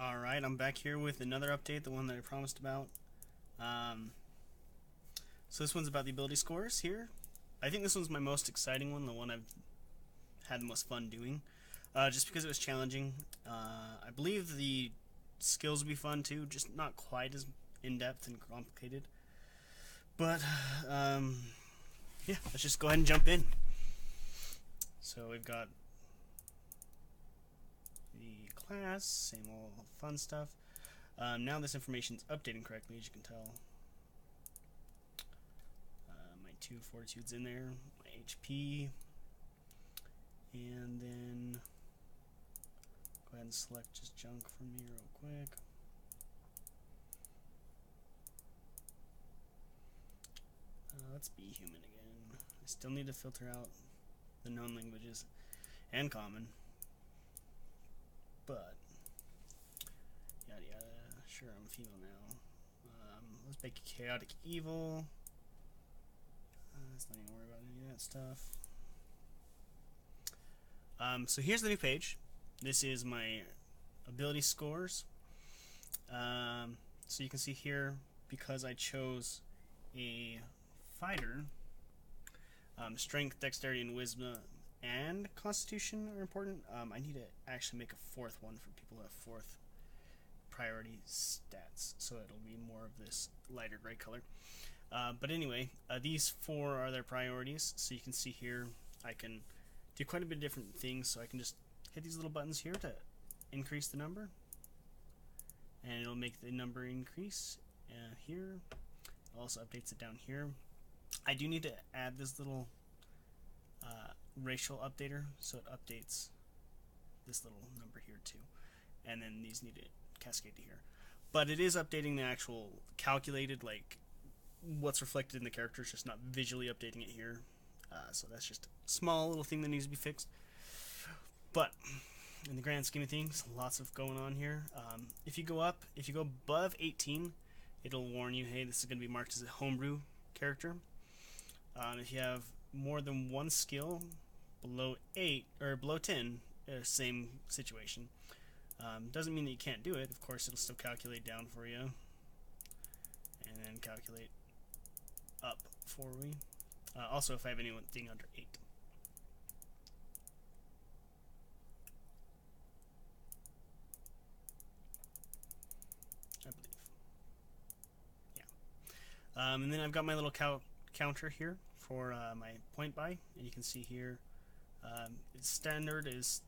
Alright, I'm back here with another update, the one that I promised about. So this one's about the ability scores here. I think this one's my most exciting one, the one I've had the most fun doing. Just because it was challenging. I believe the skills will be fun too, just not quite as in-depth and complicated. But, yeah, let's just go ahead and jump in. So we've got the class, same old fun stuff. Now this information's updating correctly, as you can tell. My 2 fortitudes in there, my HP, and then go ahead and select just junk from me real quick. Let's be human again. I still need to filter out the known languages and common, but yada yada. Sure, I'm female now. Let's make chaotic evil. Let's not even worry about any of that stuff. So here's the new page. This is my ability scores. So you can see here, because I chose a fighter, strength, dexterity, and wisdom and constitution are important. I need to actually make a fourth one for people who have fourth priority stats, so it'll be more of this lighter gray color. But anyway, these 4 are their priorities. So you can see here I can do quite a bit of different things. So I can just hit these little buttons here to increase the number, and it'll make the number increase here. It also updates it down here. I do need to add this little racial updater, so it updates this little number here too, and then these need to cascade to here. But it is updating the actual calculated, like what's reflected in the character, it's just not visually updating it here. So that's just a small little thing that needs to be fixed. But in the grand scheme of things, lots of going on here. If you go above 18, it'll warn you, hey, this is going to be marked as a homebrew character. If you have more than one skill, below 8 or below 10, same situation. Doesn't mean that you can't do it. Of course, it'll still calculate down for you, and then calculate up for me. Also, if I have anything under 8. I believe. Yeah. And then I've got my little counter here for my point buy, and you can see here its standard is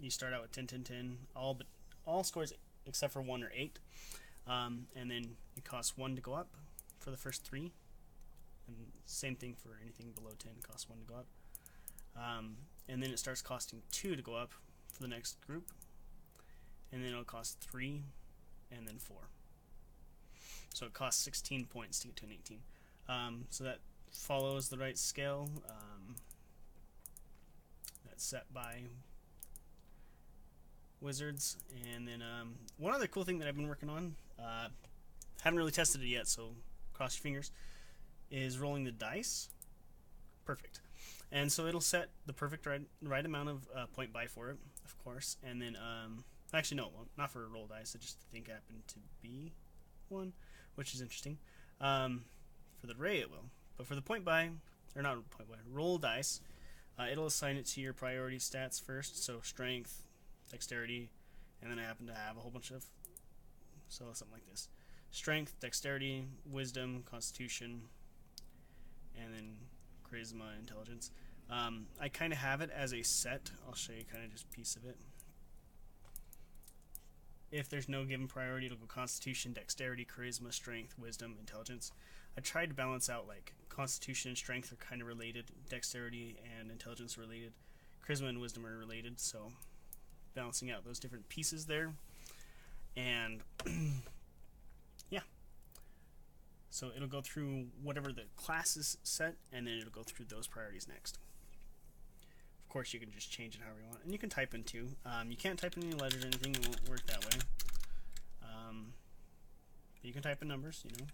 you start out with 10, 10, 10, all scores except for 1 or 8, and then it costs 1 to go up for the first 3, and same thing for anything below 10, costs 1 to go up, and then it starts costing 2 to go up for the next group, and then it'll cost 3, and then 4. So it costs 16 points to get to an 18. So that follows the right scale. That's set by Wizards. And then one other cool thing that I've been working on, haven't really tested it yet, so cross your fingers, is rolling the dice. Perfect. And so it'll set the perfect right amount of point buy for it, of course. And then, actually no, it won't. Not for a roll dice. I just think it happened to be one, which is interesting. For the ray it will. But for the point buy, or not point buy, roll dice, it'll assign it to your priority stats first. So strength, dexterity, and then I happen to have a whole bunch of, so something like this: strength, dexterity, wisdom, constitution, and then charisma, intelligence. I kind of have it as a set. I'll show you kind of just a piece of it. If there's no given priority, it'll go constitution, dexterity, charisma, strength, wisdom, intelligence. I tried to balance out, like, constitution and strength are kind of related, dexterity and intelligence are related, charisma and wisdom are related, so balancing out those different pieces there. And yeah, so it'll go through whatever the class is set, and then it'll go through those priorities next. Of course, you can just change it however you want, and you can type in too. You can't type in any letters or anything; it won't work that way. You can type in numbers, you know.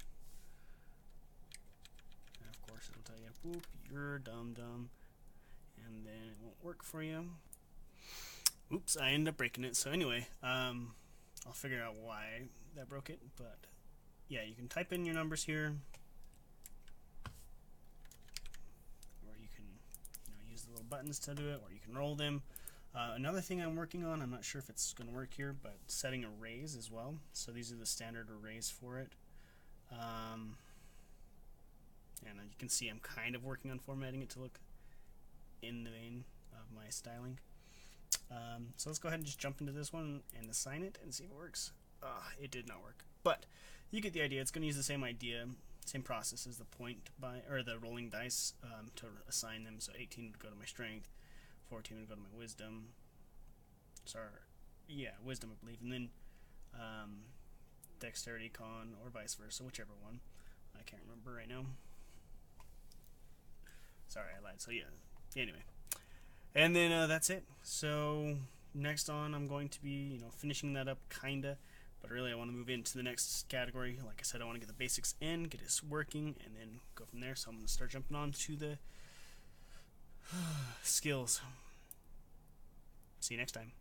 And of course, it'll tell you, "Boop, you're dumb," and then it won't work for you. Oops, I ended up breaking it. So anyway, I'll figure out why that broke it, but yeah, you can type in your numbers here, or you can use the little buttons to do it, or you can roll them. Another thing I'm working on, I'm not sure if it's going to work here, but setting arrays as well. So these are the standard arrays for it. And you can see I'm kind of working on formatting it to look in the vein of my styling. So let's go ahead and just jump into this one and assign it and see if it works. It did not work, but you get the idea. It's going to use the same idea, same process as the the rolling dice to assign them. So 18 would go to my strength, 14 would go to my wisdom. Wisdom, I believe, and then dexterity, con, or vice versa, whichever one. I can't remember right now. Sorry, I lied. So yeah. Anyway, and then that's it. So next on, I'm going to be finishing that up, kinda. But really, I want to move into the next category. Like I said, I want to get the basics in, get it working, and then go from there. So I'm going to start jumping on to the skills. See you next time.